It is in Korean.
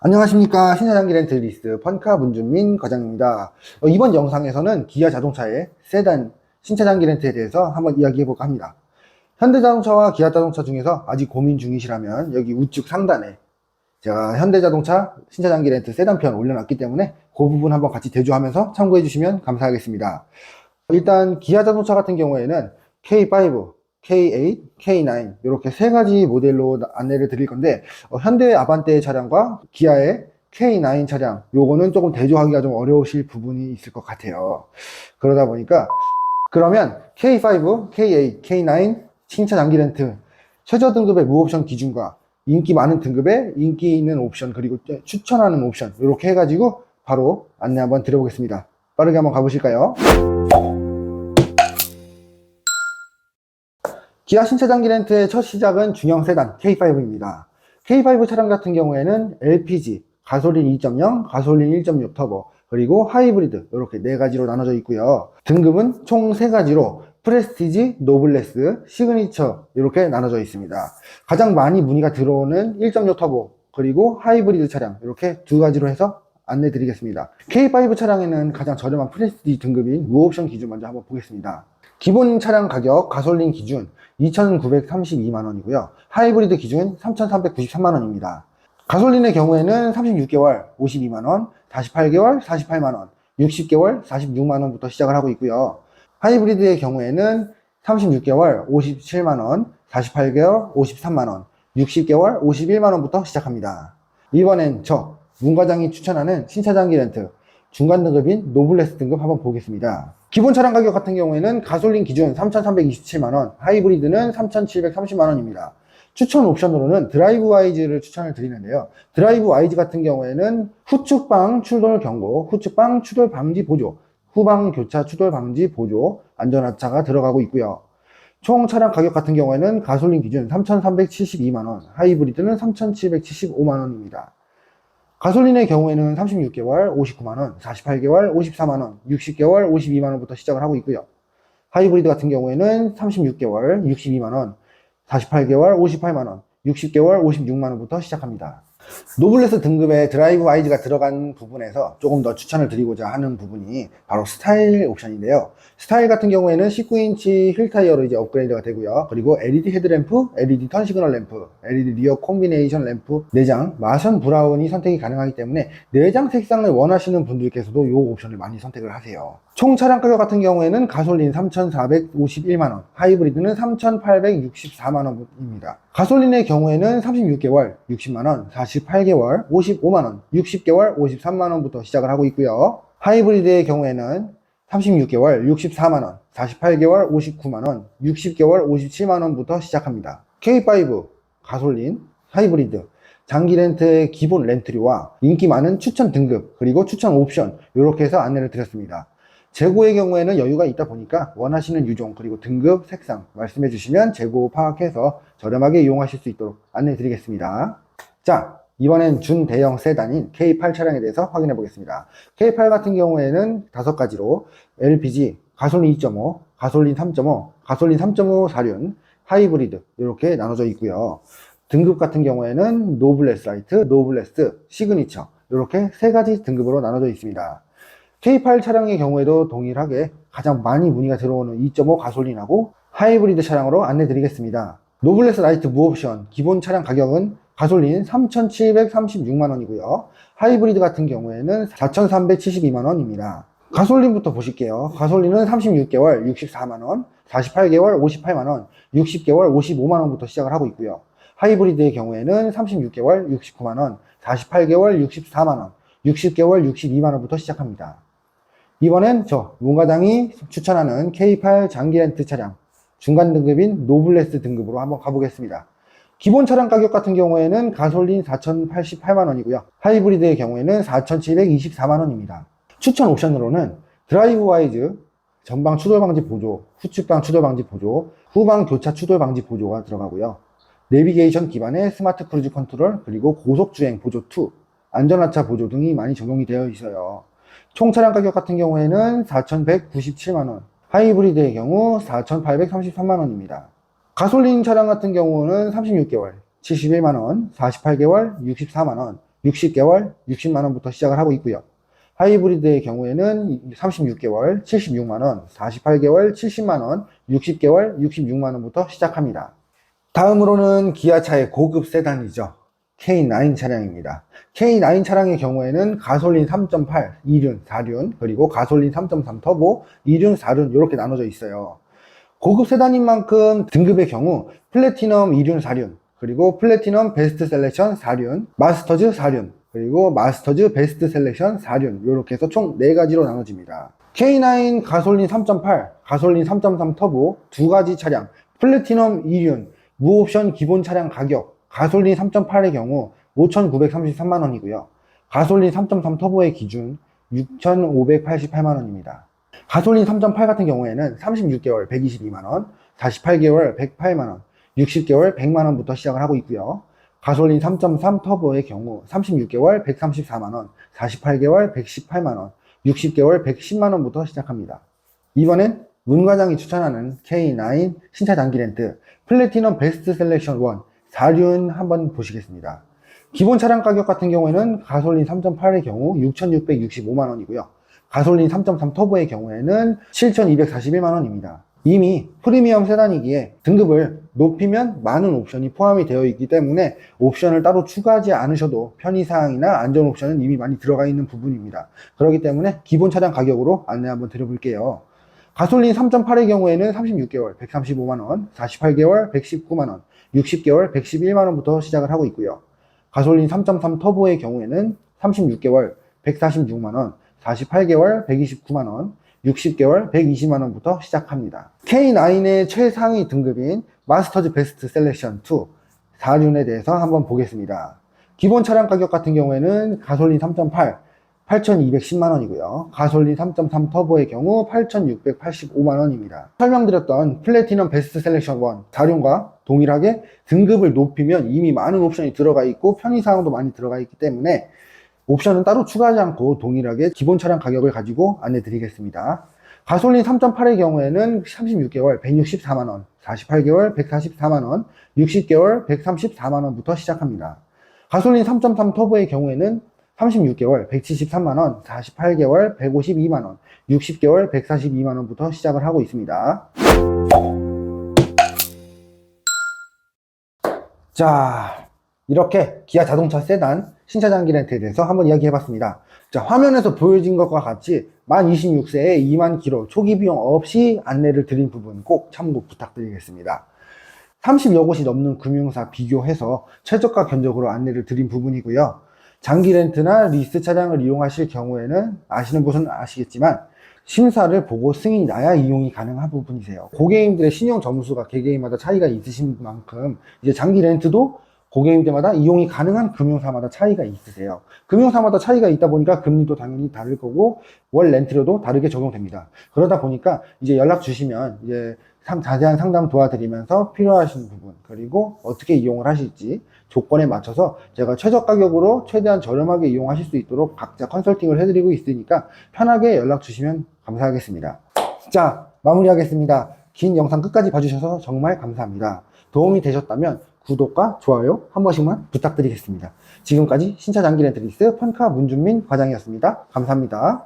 안녕하십니까. 신차장기 렌트리스 펀카 문준민 과장입니다. 이번 영상에서는 기아 자동차의 세단 신차장기 렌트에 대해서 한번 이야기해볼까 합니다. 현대자동차와 기아자동차 중에서 아직 고민 중이시라면 여기 우측 상단에 제가 현대자동차 신차장기 렌트 세단 편 올려놨기 때문에 그 부분 한번 같이 대조하면서 참고해 주시면 감사하겠습니다. 일단 기아자동차 같은 경우에는 K5, K8, K9 이렇게 세 가지 모델로 안내를 드릴 건데 현대 아반떼 차량과 기아의 K9 차량 요거는 조금 대조하기가 좀 어려우실 부분이 있을 것 같아요. 그러다 보니까 그러면 K5, K8, K9 신차 장기 렌트 최저 등급의 무옵션 기준과 인기 많은 등급의 인기 있는 옵션 그리고 추천하는 옵션 이렇게 해가지고 바로 안내 한번 드려보겠습니다. 빠르게 한번 가보실까요? 기아 신차 장기 렌트의 첫 시작은 중형 세단 K5입니다. K5 차량 같은 경우에는 LPG, 가솔린 2.0, 가솔린 1.6 터보, 그리고 하이브리드 이렇게 네 가지로 나눠져 있고요. 등급은 총 세 가지로 프레스티지, 노블레스, 시그니처 이렇게 나눠져 있습니다. 가장 많이 문의가 들어오는 1.6 터보 그리고 하이브리드 차량 이렇게 두 가지로 해서 안내 드리겠습니다. K5 차량에는 가장 저렴한 프레스티지 등급인 무옵션 기준 먼저 한번 보겠습니다. 기본 차량 가격 가솔린 기준 2,932만원이고요. 하이브리드 기준 3,393만원입니다. 가솔린의 경우에는 36개월 52만원, 48개월 48만원, 60개월 46만원부터 시작을 하고 있고요. 하이브리드의 경우에는 36개월 57만원, 48개월 53만원, 60개월 51만원부터 시작합니다. 이번엔 문 과장이 추천하는 신차장기 렌트 중간 등급인 노블레스 등급 한번 보겠습니다. 기본 차량 가격 같은 경우에는 가솔린 기준 3,327만원, 하이브리드는 3,730만원입니다. 추천 옵션으로는 드라이브 와이즈를 추천을 드리는데요. 드라이브 와이즈 같은 경우에는 후측방 추돌 경고, 후측방 추돌 방지 보조, 후방 교차 추돌 방지 보조, 안전하차가 들어가고 있고요. 총 차량 가격 같은 경우에는 가솔린 기준 3,372만원, 하이브리드는 3,775만원입니다. 가솔린의 경우에는 36개월 59만원, 48개월 54만원, 60개월 52만원부터 시작을 하고 있고요. 하이브리드 같은 경우에는 36개월 62만원, 48개월 58만원, 60개월 56만원부터 시작합니다. 노블레스 등급의 드라이브 와이즈가 들어간 부분에서 조금 더 추천을 드리고자 하는 부분이 바로 스타일 옵션인데요. 스타일 같은 경우에는 19인치 휠 타이어로 이제 업그레이드가 되고요. 그리고 LED 헤드램프, LED 턴 시그널 램프, LED 리어 콤비네이션 램프 4장, 마션 브라운이 선택이 가능하기 때문에 4장 색상을 원하시는 분들께서도 이 옵션을 많이 선택을 하세요. 총 차량 가격 같은 경우에는 가솔린 3,451만원, 하이브리드는 3,864만원입니다. 가솔린의 경우에는 36개월 60만원, 48개월 55만원, 60개월 53만원부터 시작을 하고 있고요. 하이브리드의 경우에는 36개월 64만원, 48개월 59만원, 60개월 57만원부터 시작합니다. K5 가솔린, 하이브리드, 장기 렌트의 기본 렌트료와 인기 많은 추천 등급, 그리고 추천 옵션 이렇게 해서 안내를 드렸습니다. 재고의 경우에는 여유가 있다 보니까 원하시는 유종 그리고 등급, 색상 말씀해 주시면 재고 파악해서 저렴하게 이용하실 수 있도록 안내 드리겠습니다. 자, 이번엔 준대형 세단인 K8 차량에 대해서 확인해 보겠습니다. K8 같은 경우에는 5가지로 LPG, 가솔린 2.5, 가솔린 3.5, 가솔린 3.5 사륜, 하이브리드 이렇게 나눠져 있고요. 등급 같은 경우에는 노블레스 라이트, 노블레스, 시그니처 이렇게 3가지 등급으로 나눠져 있습니다. K8 차량의 경우에도 동일하게 가장 많이 문의가 들어오는 2.5 가솔린하고 하이브리드 차량으로 안내 드리겠습니다. 노블레스 라이트 무옵션 기본 차량 가격은 가솔린 3,736만원이고요. 하이브리드 같은 경우에는 4,372만원입니다. 가솔린부터 보실게요. 가솔린은 36개월 64만원, 48개월 58만원, 60개월 55만원부터 시작을 하고 있고요. 하이브리드의 경우에는 36개월 69만원, 48개월 64만원, 60개월 62만원부터 시작합니다. 이번엔 문 과장이 추천하는 K8 장기 렌트 차량 중간 등급인 노블레스 등급으로 한번 가보겠습니다. 기본 차량 가격 같은 경우에는 가솔린 4,088만원이고요. 하이브리드의 경우에는 4,724만원입니다. 추천 옵션으로는 드라이브 와이즈, 전방 추돌 방지 보조, 후측방 추돌 방지 보조, 후방 교차 추돌 방지 보조가 들어가고요. 내비게이션 기반의 스마트 크루즈 컨트롤, 그리고 고속주행 보조 2, 안전하차 보조 등이 많이 적용이 되어 있어요. 총 차량 가격 같은 경우에는 4,197만원, 하이브리드의 경우 4,833만원입니다. 가솔린 차량 같은 경우는 36개월 71만원, 48개월 64만원, 60개월 60만원부터 시작을 하고 있고요. 하이브리드의 경우에는 36개월 76만원, 48개월 70만원, 60개월 66만원부터 시작합니다. 다음으로는 기아차의 고급 세단이죠. K9 차량입니다. K9 차량의 경우에는 가솔린 3.8, 2륜, 4륜, 그리고 가솔린 3.3 터보, 2륜, 4륜 이렇게 나눠져 있어요. 고급 세단인 만큼 등급의 경우 플래티넘 2륜, 4륜, 그리고 플래티넘 베스트 셀렉션 4륜, 마스터즈 4륜, 그리고 마스터즈 베스트 셀렉션 4륜 이렇게 해서 총 4가지로 나눠집니다. K9 가솔린 3.8, 가솔린 3.3 터보 두 가지 차량, 플래티넘 2륜, 무옵션 기본 차량 가격, 가솔린 3.8의 경우 5,933만원이고요. 가솔린 3.3 터보의 기준 6,588만원입니다. 가솔린 3.8 같은 경우에는 36개월 122만원, 48개월 108만원, 60개월 100만원부터 시작을 하고 있고요. 가솔린 3.3 터보의 경우 36개월 134만원, 48개월 118만원, 60개월 110만원부터 시작합니다. 이번엔 문 과장이 추천하는 K9 신차 장기 렌트 플래티넘 베스트 셀렉션 1 4륜 한번 보시겠습니다. 기본 차량 가격 같은 경우에는 가솔린 3.8의 경우 6,665만원이고요. 가솔린 3.3 터보의 경우에는 7,241만원입니다. 이미 프리미엄 세단이기에 등급을 높이면 많은 옵션이 포함이 되어 있기 때문에 옵션을 따로 추가하지 않으셔도 편의사항이나 안전 옵션은 이미 많이 들어가 있는 부분입니다. 그렇기 때문에 기본 차량 가격으로 안내 한번 드려볼게요. 가솔린 3.8의 경우에는 36개월 135만원, 48개월 119만원, 60개월 111만원부터 시작을 하고 있고요. 가솔린 3.3 터보의 경우에는 36개월 146만원, 48개월 129만원, 60개월 120만원부터 시작합니다. K9의 최상위 등급인 마스터즈 베스트 셀렉션 2 4륜에 대해서 한번 보겠습니다. 기본 차량 가격 같은 경우에는 가솔린 3.8 8,210만원이고요. 가솔린 3.3 터보의 경우 8,685만원입니다. 설명드렸던 플래티넘 베스트 셀렉션 1 4륜과 동일하게 등급을 높이면 이미 많은 옵션이 들어가 있고 편의사항도 많이 들어가 있기 때문에 옵션은 따로 추가하지 않고 동일하게 기본 차량 가격을 가지고 안내 드리겠습니다. 가솔린 3.8의 경우에는 36개월 164만원, 48개월 144만원, 60개월 134만원부터 시작합니다. 가솔린 3.3 터보의 경우에는 36개월 173만원, 48개월 152만원, 60개월 142만원부터 시작을 하고 있습니다. 자, 이렇게 기아 자동차 세단 신차 장기 렌트에 대해서 한번 이야기해봤습니다. 자, 화면에서 보여진 것과 같이 만 26세에 2만 킬로 초기 비용 없이 안내를 드린 부분 꼭 참고 부탁드리겠습니다. 30여 곳이 넘는 금융사 비교해서 최저가 견적으로 안내를 드린 부분이고요. 장기 렌트나 리스 차량을 이용하실 경우에는 아시는 분은 아시겠지만 심사를 보고 승인이 나야 이용이 가능한 부분이세요. 고객님들의 신용 점수가 개개인마다 차이가 있으신 만큼 이제 장기 렌트도 고객님들마다 이용이 가능한 금융사마다 차이가 있으세요. 금융사마다 차이가 있다 보니까 금리도 당연히 다를 거고 월 렌트료도 다르게 적용됩니다. 그러다 보니까 이제 연락 주시면 이제 자세한 상담 도와드리면서 필요하신 부분 그리고 어떻게 이용을 하실지 조건에 맞춰서 제가 최저 가격으로 최대한 저렴하게 이용하실 수 있도록 각자 컨설팅을 해드리고 있으니까 편하게 연락 주시면 감사하겠습니다. 자, 마무리하겠습니다. 긴 영상 끝까지 봐주셔서 정말 감사합니다. 도움이 되셨다면 구독과 좋아요 한 번씩만 부탁드리겠습니다. 지금까지 신차 장기 렌트리스 펀카 문준민 과장이었습니다. 감사합니다.